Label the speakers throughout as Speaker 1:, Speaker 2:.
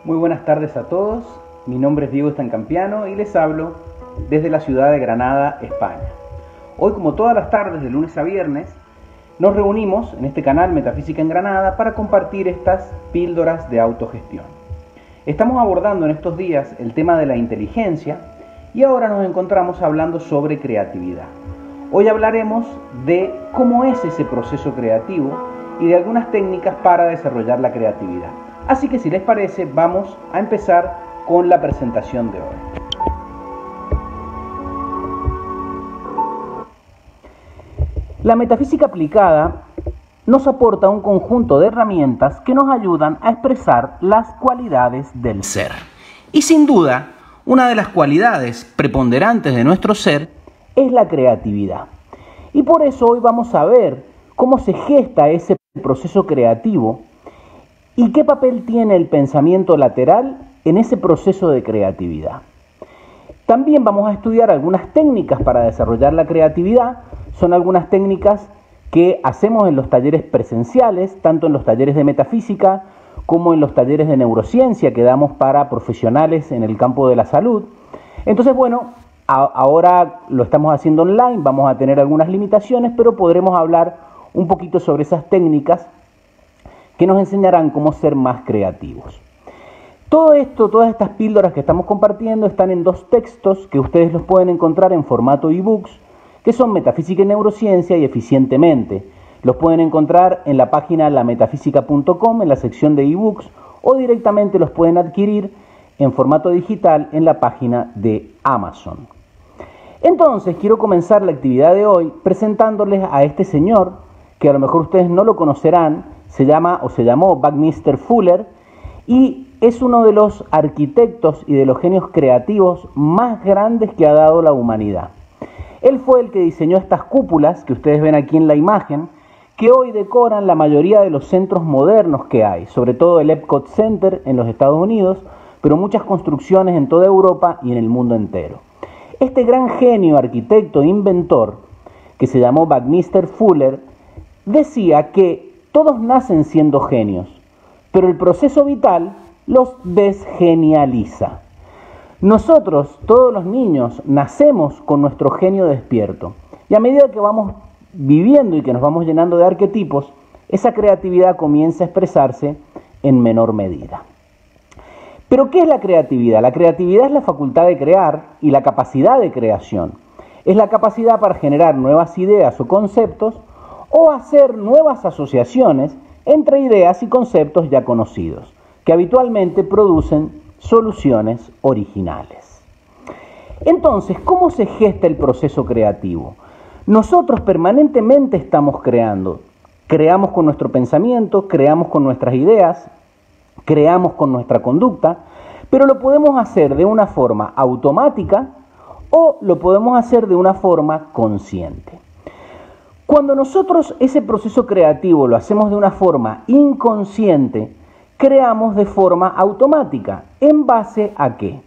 Speaker 1: Muy buenas tardes a todos, mi nombre es Diego Estancampiano y les hablo desde la ciudad de Granada, España. Hoy, como todas las tardes de lunes a viernes, nos reunimos en este canal Metafísica en Granada para compartir estas píldoras de autogestión. Estamos abordando en estos días el tema de la inteligencia y ahora nos encontramos hablando sobre creatividad. Hoy hablaremos de cómo es ese proceso creativo y de algunas técnicas para desarrollar la creatividad. Así que si les parece, vamos a empezar con la presentación de hoy. La metafísica aplicada nos aporta un conjunto de herramientas que nos ayudan a expresar las cualidades del ser. Y sin duda, una de las cualidades preponderantes de nuestro ser es la creatividad. Y por eso hoy vamos a ver cómo se gesta ese proceso creativo y qué papel tiene el pensamiento lateral en ese proceso de creatividad. También vamos a estudiar algunas técnicas para desarrollar la creatividad. Son algunas técnicas que hacemos en los talleres presenciales, tanto en los talleres de metafísica como en los talleres de neurociencia que damos para profesionales en el campo de la salud. Entonces, bueno, ahora lo estamos haciendo online, vamos a tener algunas limitaciones, pero podremos hablar un poquito sobre esas técnicas que nos enseñarán cómo ser más creativos. Todo esto, todas estas píldoras que estamos compartiendo están en dos textos que ustedes los pueden encontrar en formato ebooks, que son Metafísica y Neurociencia y Eficientemente. Los pueden encontrar en la página lametafísica.com en la sección de ebooks o directamente los pueden adquirir en formato digital en la página de Amazon. Entonces quiero comenzar la actividad de hoy presentándoles a este señor que a lo mejor ustedes no lo conocerán. Se llamó Buckminster Fuller y es uno de los arquitectos y de los genios creativos más grandes que ha dado la humanidad. Él fue el que diseñó estas cúpulas que ustedes ven aquí en la imagen, que hoy decoran la mayoría de los centros modernos que hay, sobre todo el Epcot Center en los Estados Unidos, pero muchas construcciones en toda Europa y en el mundo entero. Este gran genio, arquitecto e inventor, que se llamó Buckminster Fuller, decía que todos nacen siendo genios, pero el proceso vital los desgenializa. Nosotros, todos los niños, nacemos con nuestro genio despierto. Y a medida que vamos viviendo y que nos vamos llenando de arquetipos, esa creatividad comienza a expresarse en menor medida. ¿Pero qué es la creatividad? La creatividad es la facultad de crear y la capacidad de creación. Es la capacidad para generar nuevas ideas o conceptos o hacer nuevas asociaciones entre ideas y conceptos ya conocidos, que habitualmente producen soluciones originales. Entonces, ¿cómo se gesta el proceso creativo? Nosotros permanentemente estamos creando. Creamos con nuestro pensamiento, creamos con nuestras ideas, creamos con nuestra conducta, pero lo podemos hacer de una forma automática o lo podemos hacer de una forma consciente. Cuando nosotros ese proceso creativo lo hacemos de una forma inconsciente, creamos de forma automática. ¿En base a qué?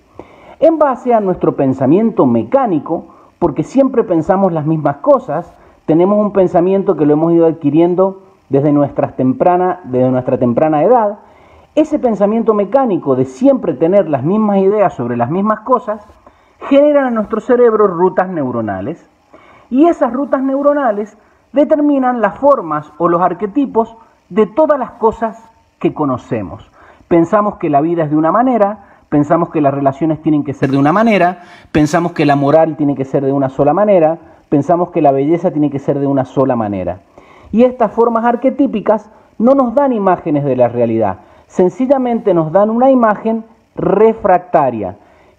Speaker 1: En base a nuestro pensamiento mecánico, porque siempre pensamos las mismas cosas, tenemos un pensamiento que lo hemos ido adquiriendo desde nuestra temprana edad. Ese pensamiento mecánico de siempre tener las mismas ideas sobre las mismas cosas, genera en nuestro cerebro rutas neuronales. Y esas rutas neuronales determinan las formas o los arquetipos de todas las cosas que conocemos. Pensamos que la vida es de una manera, pensamos que las relaciones tienen que ser de una manera, pensamos que la moral tiene que ser de una sola manera, pensamos que la belleza tiene que ser de una sola manera. Y estas formas arquetípicas no nos dan imágenes de la realidad, sencillamente nos dan una imagen refractaria.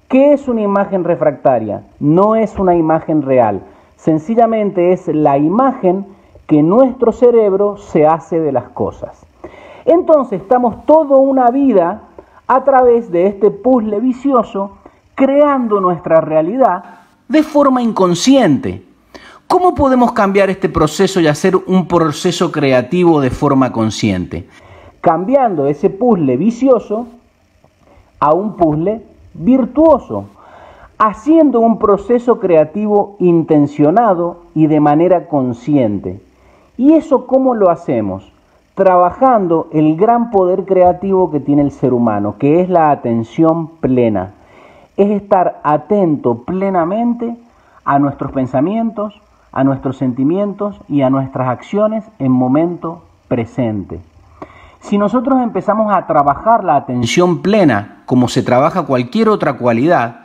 Speaker 1: ¿Qué es una imagen refractaria? No es una imagen real, sencillamente es la imagen que nuestro cerebro se hace de las cosas. Entonces estamos toda una vida a través de este puzzle vicioso creando nuestra realidad de forma inconsciente. ¿Cómo podemos cambiar este proceso y hacer un proceso creativo de forma consciente? Cambiando ese puzzle vicioso a un puzzle virtuoso, haciendo un proceso creativo intencionado y de manera consciente. ¿Y eso cómo lo hacemos? trabajando el gran poder creativo que tiene el ser humano, que es la atención plena. Es estar atento plenamente a nuestros pensamientos, a nuestros sentimientos y a nuestras acciones en momento presente. Si nosotros empezamos a trabajar la atención plena, como se trabaja cualquier otra cualidad,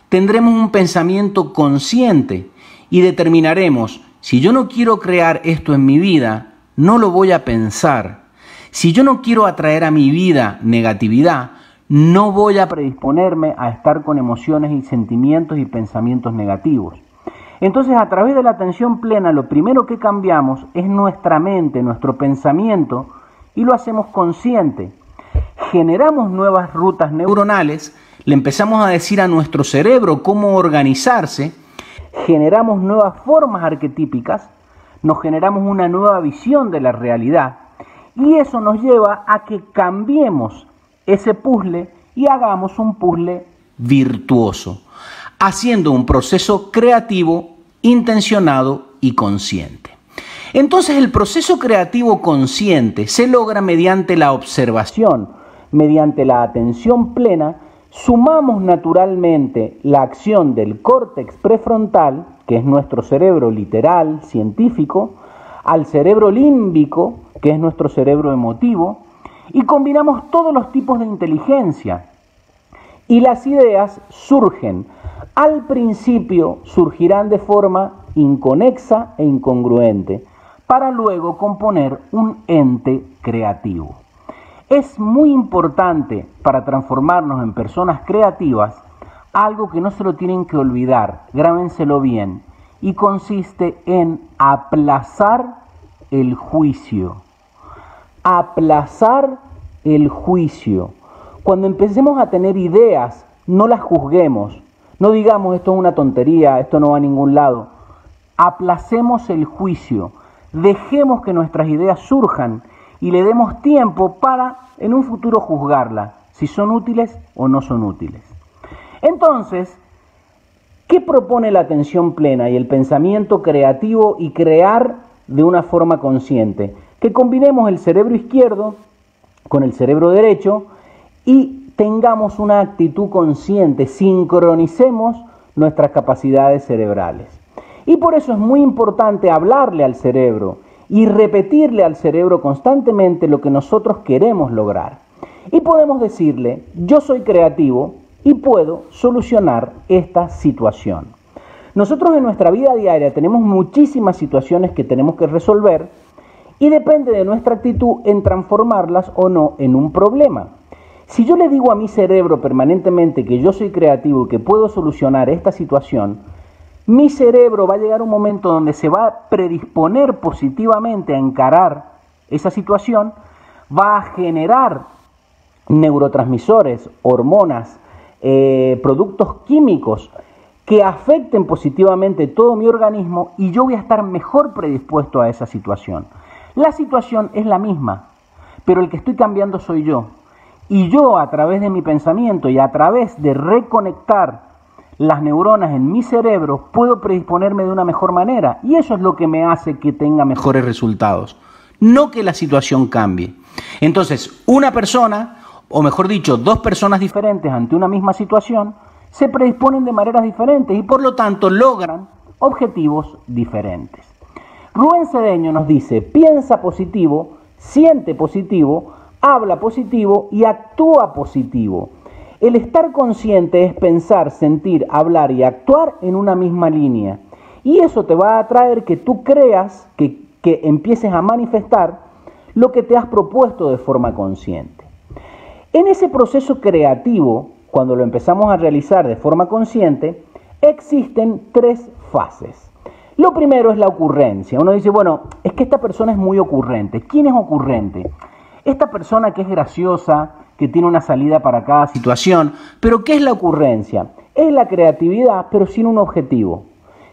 Speaker 1: tendremos un pensamiento consciente y determinaremos, si yo no quiero crear esto en mi vida, no lo voy a pensar. Si yo no quiero atraer a mi vida negatividad, no voy a predisponerme a estar con emociones y sentimientos y pensamientos negativos. Entonces, a través de la atención plena, lo primero que cambiamos es nuestra mente, nuestro pensamiento, y lo hacemos consciente. Generamos nuevas rutas neuronales, le empezamos a decir a nuestro cerebro cómo organizarse, generamos nuevas formas arquetípicas, nos generamos una nueva visión de la realidad, y eso nos lleva a que cambiemos ese puzzle y hagamos un puzzle virtuoso, haciendo un proceso creativo, intencionado y consciente. Entonces, el proceso creativo consciente se logra mediante la observación, mediante la atención plena. Sumamos naturalmente la acción del córtex prefrontal, que es nuestro cerebro literal, científico, al cerebro límbico, que es nuestro cerebro emotivo, y combinamos todos los tipos de inteligencia. Y las ideas surgen. Al principio surgirán de forma inconexa e incongruente, para luego componer un ente creativo. Es muy importante para transformarnos en personas creativas algo que no se lo tienen que olvidar, grábenselo bien, y consiste en aplazar el juicio. Aplazar el juicio. Cuando empecemos a tener ideas, no las juzguemos, no digamos esto es una tontería, esto no va a ningún lado. Aplacemos el juicio, dejemos que nuestras ideas surjan y le demos tiempo para en un futuro juzgarlas, si son útiles o no son útiles. Entonces, ¿qué propone la atención plena y el pensamiento creativo y crear de una forma consciente? Que combinemos el cerebro izquierdo con el cerebro derecho y tengamos una actitud consciente, sincronicemos nuestras capacidades cerebrales. Y por eso es muy importante hablarle al cerebro y repetirle al cerebro constantemente lo que nosotros queremos lograr. Y podemos decirle, yo soy creativo y puedo solucionar esta situación. Nosotros en nuestra vida diaria tenemos muchísimas situaciones que tenemos que resolver y depende de nuestra actitud en transformarlas o no en un problema. Si yo le digo a mi cerebro permanentemente que yo soy creativo y que puedo solucionar esta situación, mi cerebro va a llegar a un momento donde se va a predisponer positivamente a encarar esa situación, va a generar neurotransmisores, hormonas, productos químicos que afecten positivamente todo mi organismo y yo voy a estar mejor predispuesto a esa situación. La situación es la misma, pero el que estoy cambiando soy yo. Y yo, a través de mi pensamiento y a través de reconectar las neuronas en mi cerebro, puedo predisponerme de una mejor manera. Y eso es lo que me hace que tenga mejores resultados. No que la situación cambie. Entonces, una persona, o mejor dicho, dos personas diferentes ante una misma situación, se predisponen de maneras diferentes y por lo tanto logran objetivos diferentes. Rubén Cedeño nos dice, piensa positivo, siente positivo, habla positivo y actúa positivo. El estar consciente es pensar, sentir, hablar y actuar en una misma línea. Y eso te va a traer que tú creas, que empieces a manifestar lo que te has propuesto de forma consciente. En ese proceso creativo, cuando lo empezamos a realizar de forma consciente, existen tres fases. Lo primero es la ocurrencia. Uno dice, bueno, es que esta persona es muy ocurrente. ¿Quién es ocurrente? Esta persona que es graciosa, que tiene una salida para cada situación. Pero ¿qué es la ocurrencia? Es la creatividad, pero sin un objetivo,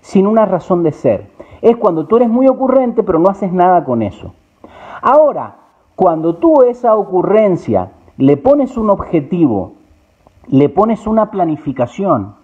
Speaker 1: sin una razón de ser. Es cuando tú eres muy ocurrente, pero no haces nada con eso. Ahora, cuando tú a esa ocurrencia le pones un objetivo, le pones una planificación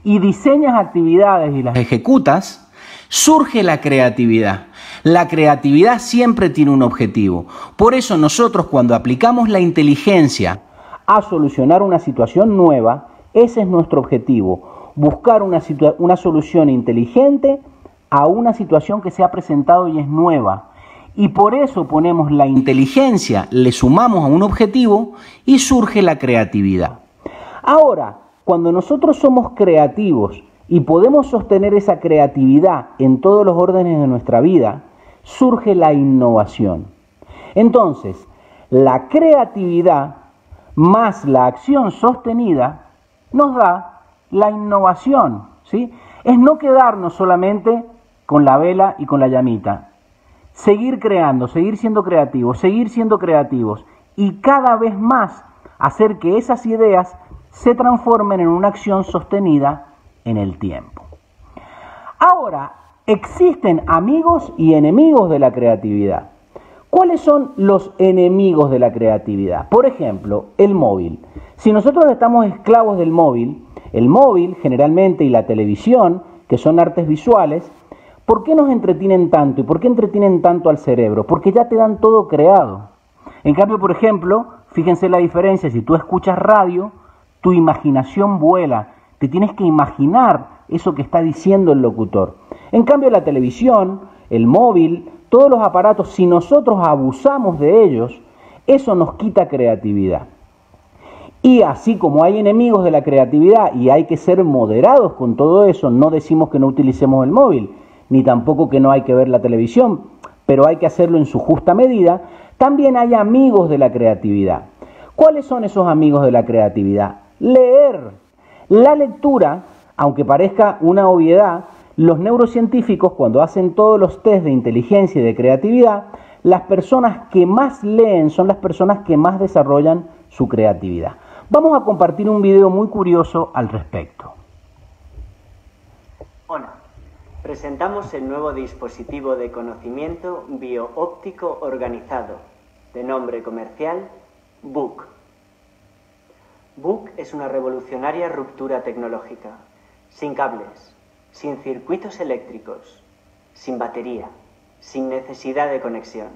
Speaker 1: y diseñas actividades y las ejecutas, surge la creatividad. La creatividad siempre tiene un objetivo. Por eso nosotros cuando aplicamos la inteligencia a solucionar una situación nueva, ese es nuestro objetivo. Buscar una solución inteligente a una situación que se ha presentado y es nueva. Y por eso ponemos la inteligencia, le sumamos a un objetivo y surge la creatividad. Ahora, cuando nosotros somos creativos y podemos sostener esa creatividad en todos los órdenes de nuestra vida, surge la innovación. Entonces, la creatividad más la acción sostenida nos da la innovación, ¿sí? Es no quedarnos solamente con la vela y con la llamita. Seguir creando, seguir siendo creativos y cada vez más hacer que esas ideas se transformen en una acción sostenida en el tiempo. Ahora, existen amigos y enemigos de la creatividad. ¿Cuáles son los enemigos de la creatividad? Por ejemplo, el móvil. Si nosotros estamos esclavos del móvil, el móvil generalmente y la televisión, que son artes visuales, ¿por qué nos entretienen tanto y por qué entretienen tanto al cerebro? Porque ya te dan todo creado. En cambio, por ejemplo, fíjense la diferencia, si tú escuchas radio, tu imaginación vuela, te tienes que imaginar eso que está diciendo el locutor. En cambio, la televisión, el móvil, todos los aparatos, si nosotros abusamos de ellos, eso nos quita creatividad. Y así como hay enemigos de la creatividad y hay que ser moderados con todo eso, no decimos que no utilicemos el móvil, ni tampoco que no hay que ver la televisión, pero hay que hacerlo en su justa medida, también hay amigos de la creatividad. ¿Cuáles son esos amigos de la creatividad? Leer. La lectura, aunque parezca una obviedad, los neurocientíficos cuando hacen todos los test de inteligencia y de creatividad, las personas que más leen son las personas que más desarrollan su creatividad. Vamos a compartir un video muy curioso al respecto.
Speaker 2: Hola, presentamos el nuevo dispositivo de conocimiento bioóptico organizado, de nombre comercial BOOK. BOOK es una revolucionaria ruptura tecnológica, sin cables, sin circuitos eléctricos, sin batería, sin necesidad de conexión.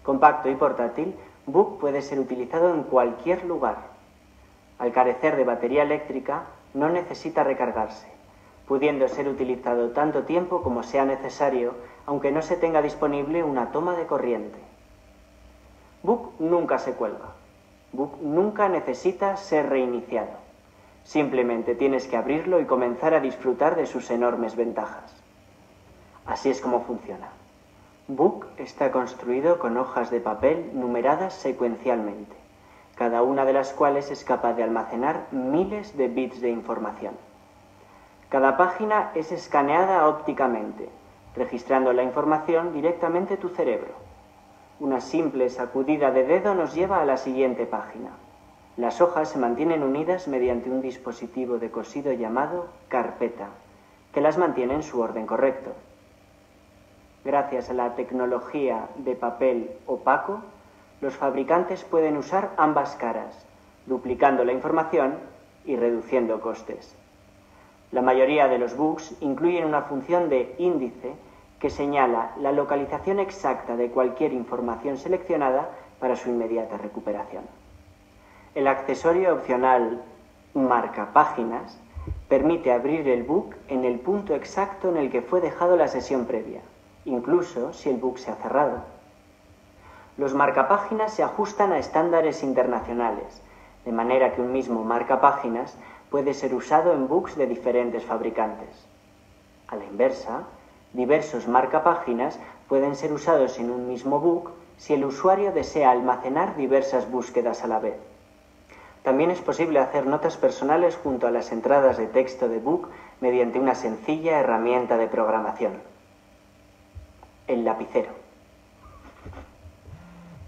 Speaker 2: Compacto y portátil, BOOK puede ser utilizado en cualquier lugar. Al carecer de batería eléctrica, no necesita recargarse, pudiendo ser utilizado tanto tiempo como sea necesario, aunque no se tenga disponible una toma de corriente. BOOK nunca se cuelga. BOOK nunca necesita ser reiniciado. Simplemente tienes que abrirlo y comenzar a disfrutar de sus enormes ventajas. Así es como funciona. BOOK está construido con hojas de papel numeradas secuencialmente, cada una de las cuales es capaz de almacenar miles de bits de información. Cada página es escaneada ópticamente, registrando la información directamente a tu cerebro. Una simple sacudida de dedo nos lleva a la siguiente página. Las hojas se mantienen unidas mediante un dispositivo de cosido llamado carpeta, que las mantiene en su orden correcto. Gracias a la tecnología de papel opaco, los fabricantes pueden usar ambas caras, duplicando la información y reduciendo costes. La mayoría de los books incluyen una función de índice que señala la localización exacta de cualquier información seleccionada para su inmediata recuperación. El accesorio opcional marcapáginas permite abrir el book en el punto exacto en el que fue dejado la sesión previa, incluso si el book se ha cerrado. Los marcapáginas se ajustan a estándares internacionales, de manera que un mismo marcapáginas puede ser usado en books de diferentes fabricantes. A la inversa, diversos marcapáginas pueden ser usados en un mismo book si el usuario desea almacenar diversas búsquedas a la vez. También es posible hacer notas personales junto a las entradas de texto de book mediante una sencilla herramienta de programación. El lapicero.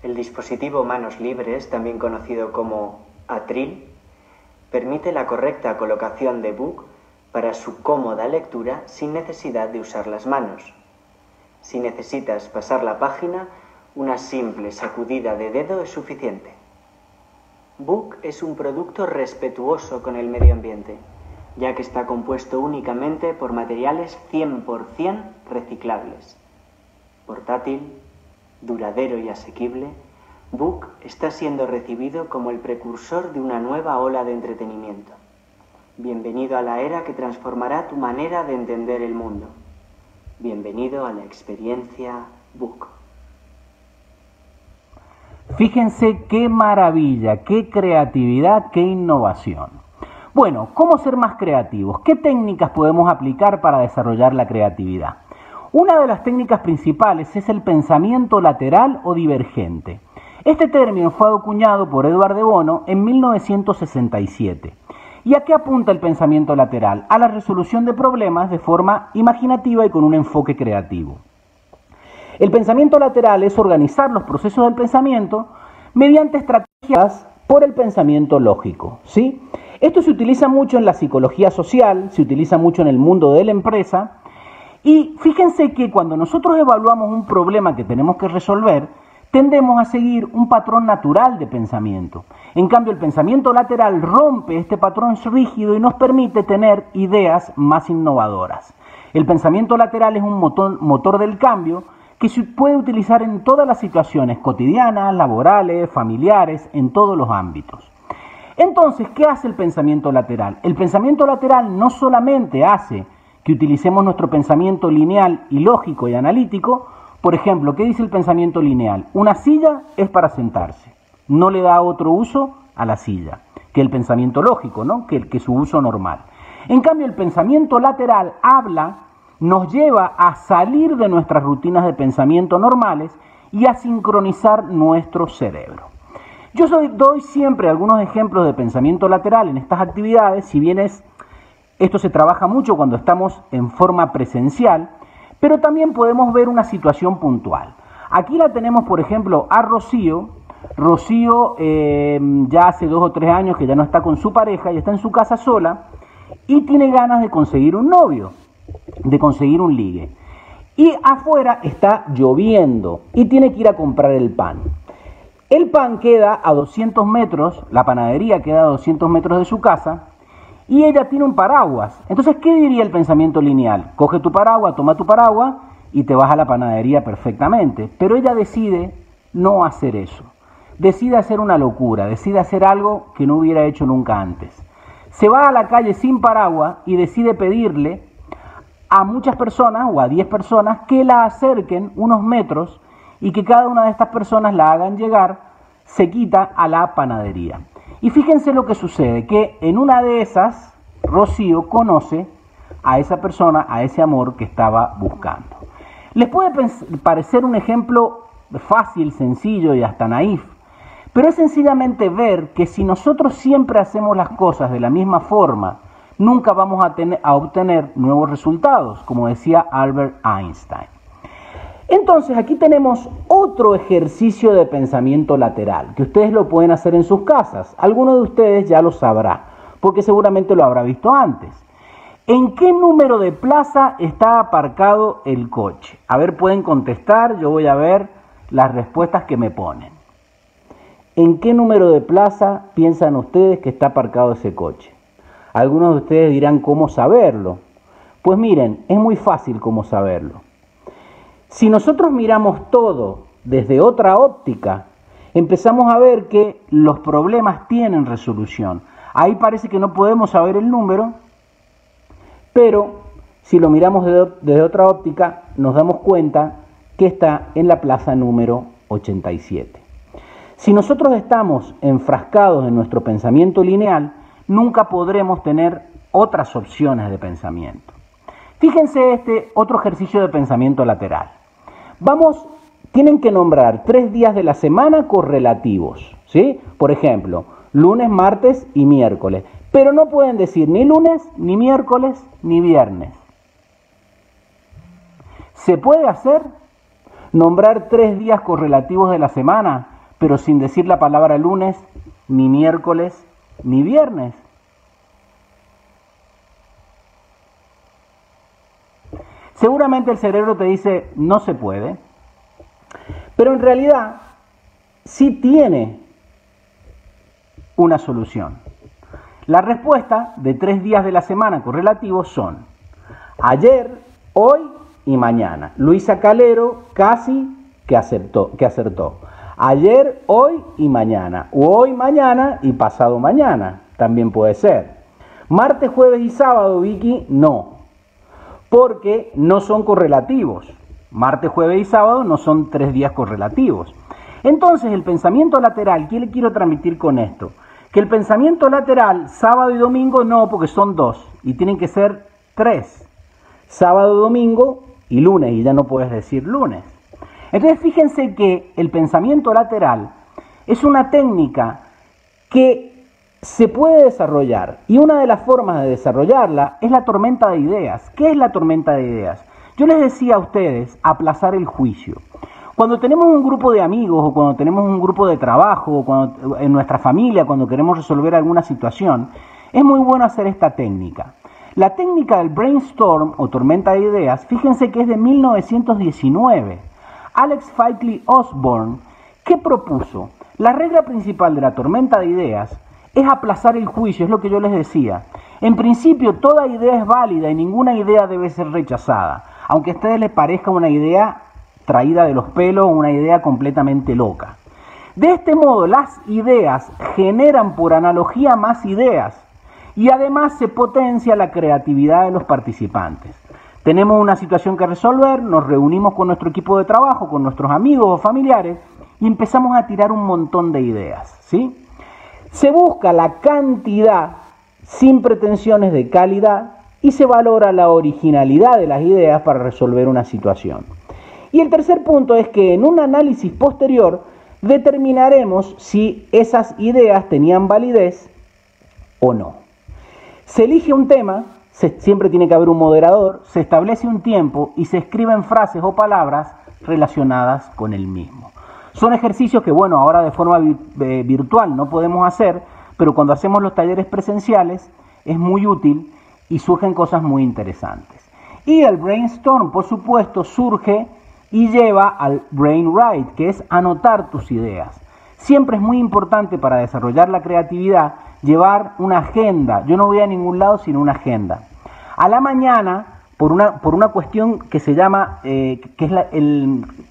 Speaker 2: El dispositivo manos libres, también conocido como atril, permite la correcta colocación de book para su cómoda lectura sin necesidad de usar las manos. Si necesitas pasar la página, una simple sacudida de dedo es suficiente. BOOK es un producto respetuoso con el medio ambiente, ya que está compuesto únicamente por materiales 100% reciclables. Portátil, duradero y asequible, Book está siendo recibido como el precursor de una nueva ola de entretenimiento. Bienvenido a la era que transformará tu manera de entender el mundo. Bienvenido a la experiencia Book.
Speaker 1: Fíjense qué maravilla, qué creatividad, qué innovación. Bueno, ¿cómo ser más creativos? ¿Qué técnicas podemos aplicar para desarrollar la creatividad? Una de las técnicas principales es el pensamiento lateral o divergente. Este término fue acuñado por Edward de Bono en 1967. ¿Y a qué apunta el pensamiento lateral? A la resolución de problemas de forma imaginativa y con un enfoque creativo. El pensamiento lateral es organizar los procesos del pensamiento mediante estrategias por el pensamiento lógico, ¿sí? Esto se utiliza mucho en la psicología social, se utiliza mucho en el mundo de la empresa. Y fíjense que cuando nosotros evaluamos un problema que tenemos que resolver, tendemos a seguir un patrón natural de pensamiento. En cambio, el pensamiento lateral rompe este patrón rígido y nos permite tener ideas más innovadoras. El pensamiento lateral es un motor del cambio que se puede utilizar en todas las situaciones cotidianas, laborales, familiares, en todos los ámbitos. Entonces, ¿qué hace el pensamiento lateral? El pensamiento lateral no solamente hace que utilicemos nuestro pensamiento lineal y lógico y analítico. Por ejemplo, ¿qué dice el pensamiento lineal? Una silla es para sentarse. No le da otro uso a la silla que el pensamiento lógico, ¿no? que su uso normal. En cambio, el pensamiento lateral nos lleva a salir de nuestras rutinas de pensamiento normales y a sincronizar nuestro cerebro. Yo doy siempre algunos ejemplos de pensamiento lateral en estas actividades, si bien esto se trabaja mucho cuando estamos en forma presencial, pero también podemos ver una situación puntual. Aquí la tenemos, por ejemplo, a Rocío. Rocío ya hace 2 o 3 años que ya no está con su pareja y está en su casa sola y tiene ganas de conseguir un novio, de conseguir un ligue. Y afuera está lloviendo y tiene que ir a comprar el pan. El pan queda a 200 metros, la panadería queda a 200 metros de su casa, y ella tiene un paraguas. Entonces, ¿qué diría el pensamiento lineal? Coge tu paraguas, toma tu paraguas y te vas a la panadería perfectamente. Pero ella decide no hacer eso. Decide hacer una locura, decide hacer algo que no hubiera hecho nunca antes. Se va a la calle sin paraguas y decide pedirle a muchas personas o a 10 personas que la acerquen unos metros y que cada una de estas personas la hagan llegar cerquita a la panadería. Y fíjense lo que sucede, que en una de esas, Rocío conoce a esa persona, a ese amor que estaba buscando. Les puede parecer un ejemplo fácil, sencillo y hasta naif, pero es sencillamente ver que si nosotros siempre hacemos las cosas de la misma forma, nunca vamos a obtener nuevos resultados, como decía Albert Einstein. Entonces, aquí tenemos otro ejercicio de pensamiento lateral, que ustedes lo pueden hacer en sus casas. Alguno de ustedes ya lo sabrá, porque seguramente lo habrá visto antes. ¿En qué número de plaza está aparcado el coche? A ver, pueden contestar, yo voy a ver las respuestas que me ponen. ¿En qué número de plaza piensan ustedes que está aparcado ese coche? Algunos de ustedes dirán, ¿cómo saberlo? Pues miren, es muy fácil cómo saberlo. Si nosotros miramos todo desde otra óptica, empezamos a ver que los problemas tienen resolución. Ahí parece que no podemos saber el número, pero si lo miramos desde otra óptica, nos damos cuenta que está en la plaza número 87. Si nosotros estamos enfrascados en nuestro pensamiento lineal, nunca podremos tener otras opciones de pensamiento. Fíjense este otro ejercicio de pensamiento lateral. Tienen que nombrar 3 días de la semana correlativos, ¿sí? Por ejemplo, lunes, martes y miércoles. Pero no pueden decir ni lunes, ni miércoles, ni viernes. ¿Se puede hacer? Nombrar 3 días correlativos de la semana, pero sin decir la palabra lunes, ni miércoles, ni viernes. Seguramente el cerebro te dice, no se puede, pero en realidad sí tiene una solución. La respuesta de 3 días de la semana correlativos son ayer, hoy y mañana. Luisa Calero casi que acertó. Ayer, hoy y mañana. O hoy, mañana y pasado mañana. También puede ser. Martes, jueves y sábado, Vicky, no. Porque no son correlativos. Martes, jueves y sábado no son 3 días correlativos. Entonces, el pensamiento lateral, ¿qué le quiero transmitir con esto? Que el pensamiento lateral, sábado y domingo no, porque son 2 y tienen que ser 3. Sábado, domingo y lunes, y ya no puedes decir lunes. Entonces, fíjense que el pensamiento lateral es una técnica que se puede desarrollar, y una de las formas de desarrollarla es la tormenta de ideas. ¿Qué es la tormenta de ideas? Yo les decía a ustedes aplazar el juicio. Cuando tenemos un grupo de amigos o cuando tenemos un grupo de trabajo o cuando, en nuestra familia, cuando queremos resolver alguna situación, es muy bueno hacer esta técnica. La técnica del brainstorm o tormenta de ideas, fíjense que es de 1919. Alex Fikely Osborne, ¿qué propuso? La regla principal de la tormenta de ideas es aplazar el juicio, es lo que yo les decía. En principio, toda idea es válida y ninguna idea debe ser rechazada, aunque a ustedes les parezca una idea traída de los pelos o una idea completamente loca. De este modo, las ideas generan por analogía más ideas y además se potencia la creatividad de los participantes. Tenemos una situación que resolver, nos reunimos con nuestro equipo de trabajo, con nuestros amigos o familiares y empezamos a tirar un montón de ideas, ¿sí? Se busca la cantidad sin pretensiones de calidad y se valora la originalidad de las ideas para resolver una situación. Y el tercer punto es que en un análisis posterior determinaremos si esas ideas tenían validez o no. Se elige un tema, siempre tiene que haber un moderador, se establece un tiempo y se escriben frases o palabras relacionadas con el mismo. Son ejercicios que, bueno, ahora de forma virtual no podemos hacer, pero cuando hacemos los talleres presenciales es muy útil y surgen cosas muy interesantes. Y el brainstorm, por supuesto, surge y lleva al brainwrite, que es anotar tus ideas. Siempre es muy importante para desarrollar la creatividad llevar una agenda. Yo no voy a ningún lado sin una agenda. A la mañana, por una cuestión que se llama, que es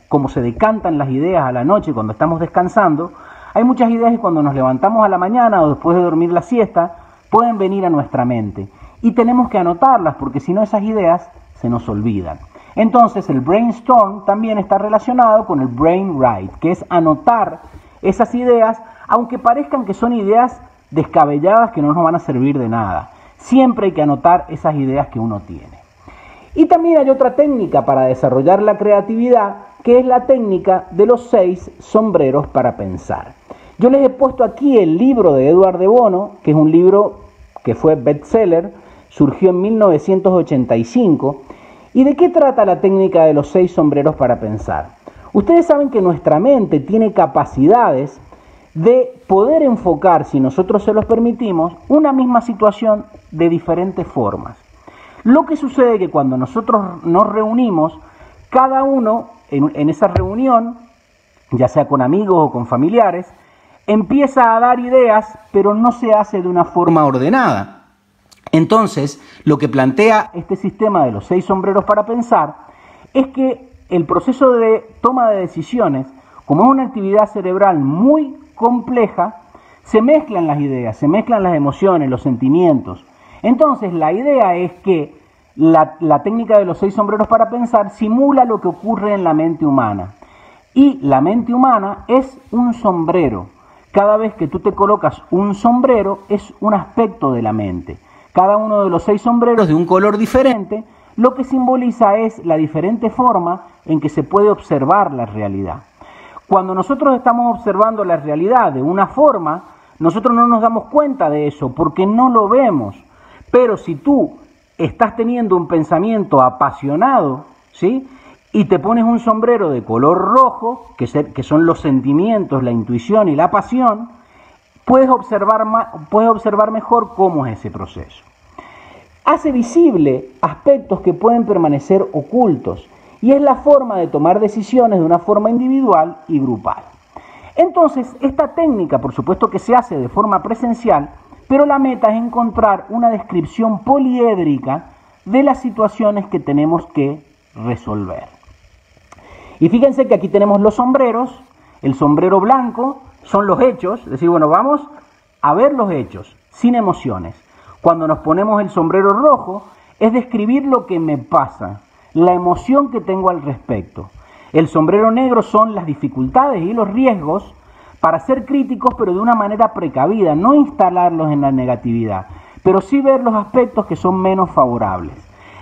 Speaker 1: como se decantan las ideas a la noche cuando estamos descansando, hay muchas ideas que cuando nos levantamos a la mañana o después de dormir la siesta, pueden venir a nuestra mente. Y tenemos que anotarlas porque si no esas ideas se nos olvidan. Entonces el brainstorm también está relacionado con el brainwrite, que es anotar esas ideas, aunque parezcan que son ideas descabelladas que no nos van a servir de nada. Siempre hay que anotar esas ideas que uno tiene. Y también hay otra técnica para desarrollar la creatividad, que es la técnica de los 6 sombreros para pensar. Yo les he puesto aquí el libro de Edward de Bono, que es un libro que fue bestseller, surgió en 1985. ¿Y de qué trata la técnica de los 6 sombreros para pensar? Ustedes saben que nuestra mente tiene capacidades de poder enfocar, si nosotros se los permitimos, una misma situación de diferentes formas. Lo que sucede es que cuando nosotros nos reunimos, cada uno en esa reunión, ya sea con amigos o con familiares, empieza a dar ideas, pero no se hace de una forma ordenada. Entonces, lo que plantea este sistema de los 6 sombreros para pensar es que el proceso de toma de decisiones, como es una actividad cerebral muy compleja, se mezclan las ideas, se mezclan las emociones, los sentimientos. Entonces, la idea es que la técnica de los 6 sombreros para pensar simula lo que ocurre en la mente humana. Y la mente humana es un sombrero. Cada vez que tú te colocas un sombrero, es un aspecto de la mente. Cada uno de los 6 sombreros de un color diferente, lo que simboliza es la diferente forma en que se puede observar la realidad. Cuando nosotros estamos observando la realidad de una forma, nosotros no nos damos cuenta de eso porque no lo vemos. Pero si tú estás teniendo un pensamiento apasionado, ¿sí?, y te pones un sombrero de color rojo, que son los sentimientos, la intuición y la pasión, puedes observar mejor cómo es ese proceso. Hace visible aspectos que pueden permanecer ocultos y es la forma de tomar decisiones de una forma individual y grupal. Entonces, esta técnica, por supuesto que se hace de forma presencial, pero la meta es encontrar una descripción poliédrica de las situaciones que tenemos que resolver. Y fíjense que aquí tenemos los sombreros. El sombrero blanco son los hechos, es decir, bueno, vamos a ver los hechos, sin emociones. Cuando nos ponemos el sombrero rojo, es describir lo que me pasa, la emoción que tengo al respecto. El sombrero negro son las dificultades y los riesgos para ser críticos, pero de una manera precavida, no instalarlos en la negatividad, pero sí ver los aspectos que son menos favorables.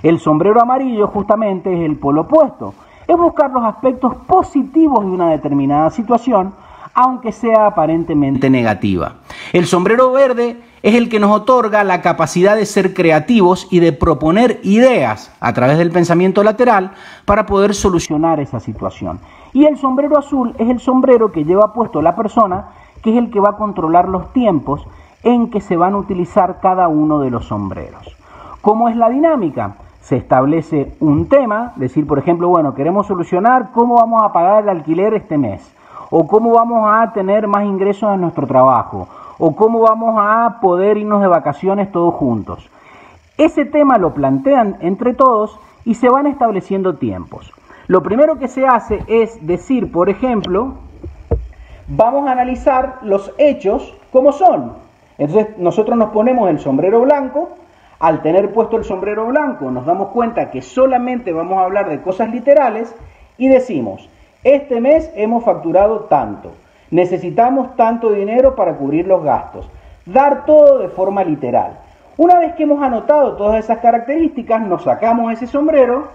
Speaker 1: El sombrero amarillo justamente es el polo opuesto, es buscar los aspectos positivos de una determinada situación, aunque sea aparentemente negativa. El sombrero verde es el que nos otorga la capacidad de ser creativos y de proponer ideas a través del pensamiento lateral para poder solucionar esa situación. Y el sombrero azul es el sombrero que lleva puesto la persona, que es el que va a controlar los tiempos en que se van a utilizar cada uno de los sombreros. ¿Cómo es la dinámica? Se establece un tema, decir, por ejemplo, bueno, queremos solucionar cómo vamos a pagar el alquiler este mes, o cómo vamos a tener más ingresos en nuestro trabajo, o cómo vamos a poder irnos de vacaciones todos juntos. Ese tema lo plantean entre todos y se van estableciendo tiempos. Lo primero que se hace es decir, por ejemplo, vamos a analizar los hechos como son. Entonces nosotros nos ponemos el sombrero blanco. Al tener puesto el sombrero blanco nos damos cuenta que solamente vamos a hablar de cosas literales y decimos, este mes hemos facturado tanto, necesitamos tanto dinero para cubrir los gastos. Dar todo de forma literal. Una vez que hemos anotado todas esas características, nos sacamos ese sombrero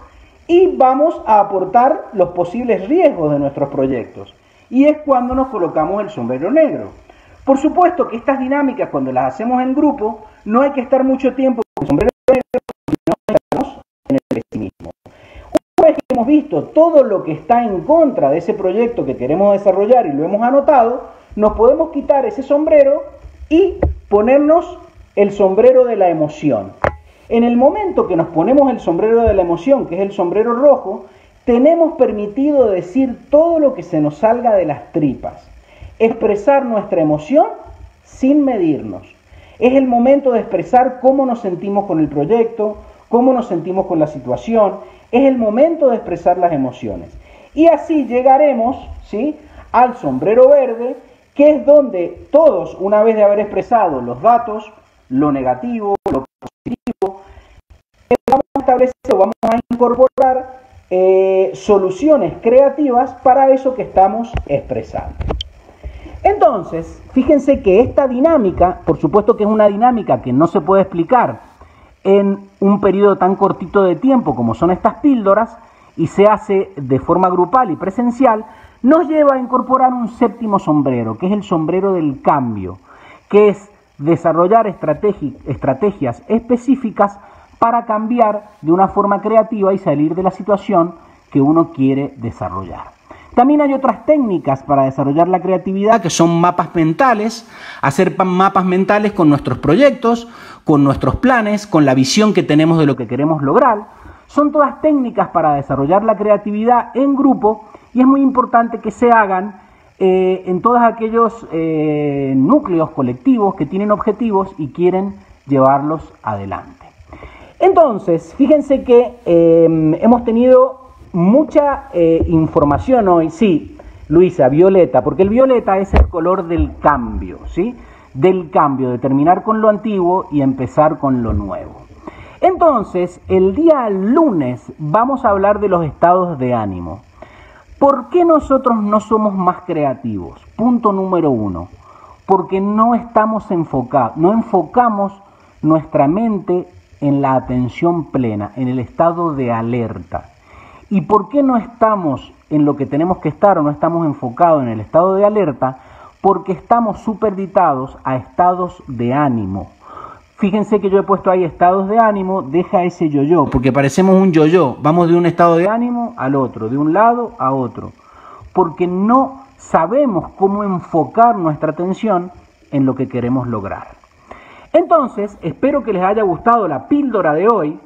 Speaker 1: y vamos a aportar los posibles riesgos de nuestros proyectos. Y es cuando nos colocamos el sombrero negro. Por supuesto que estas dinámicas, cuando las hacemos en grupo, no hay que estar mucho tiempo con el sombrero negro, porque no estamos en el pesimismo. Una vez que hemos visto todo lo que está en contra de ese proyecto que queremos desarrollar y lo hemos anotado, nos podemos quitar ese sombrero y ponernos el sombrero de la emoción. En el momento que nos ponemos el sombrero de la emoción, que es el sombrero rojo, tenemos permitido decir todo lo que se nos salga de las tripas. Expresar nuestra emoción sin medirnos. Es el momento de expresar cómo nos sentimos con el proyecto, cómo nos sentimos con la situación. Es el momento de expresar las emociones. Y así llegaremos, ¿sí?, al sombrero verde, que es donde todos, una vez de haber expresado los datos, lo negativo, lo positivo, vamos a establecer o vamos a incorporar soluciones creativas para eso que estamos expresando. Entonces, fíjense que esta dinámica, por supuesto que es una dinámica que no se puede explicar en un periodo tan cortito de tiempo como son estas píldoras, y se hace de forma grupal y presencial, nos lleva a incorporar un séptimo sombrero, que es el sombrero del cambio, que es desarrollar estrategias específicas para cambiar de una forma creativa y salir de la situación que uno quiere desarrollar. También hay otras técnicas para desarrollar la creatividad, que son mapas mentales, hacer mapas mentales con nuestros proyectos, con nuestros planes, con la visión que tenemos de lo que queremos lograr. Son todas técnicas para desarrollar la creatividad en grupo y es muy importante que se hagan en todos aquellos núcleos colectivos que tienen objetivos y quieren llevarlos adelante. Entonces, fíjense que hemos tenido mucha información hoy. Sí, Luisa, violeta, porque el violeta es el color del cambio, ¿sí? Del cambio, de terminar con lo antiguo y empezar con lo nuevo. Entonces, el día lunes vamos a hablar de los estados de ánimo. ¿Por qué nosotros no somos más creativos? Punto número 1. Porque no estamos enfocados, no enfocamos nuestra mente en la atención plena, en el estado de alerta. ¿Y por qué no estamos en lo que tenemos que estar o no estamos enfocados en el estado de alerta? Porque estamos superditados a estados de ánimo. Fíjense que yo he puesto ahí estados de ánimo, deja ese yo-yo, porque parecemos un yo-yo. Vamos de un estado de ánimo al otro, de un lado a otro. Porque no sabemos cómo enfocar nuestra atención en lo que queremos lograr. Entonces, espero que les haya gustado la píldora de hoy.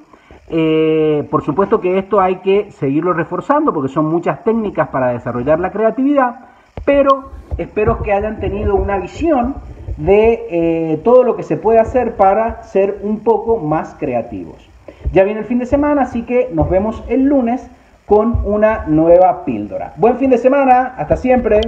Speaker 1: Por supuesto que esto hay que seguirlo reforzando porque son muchas técnicas para desarrollar la creatividad, pero espero que hayan tenido una visión de todo lo que se puede hacer para ser un poco más creativos. Ya viene el fin de semana, así que nos vemos el lunes con una nueva píldora. Buen fin de semana, hasta siempre.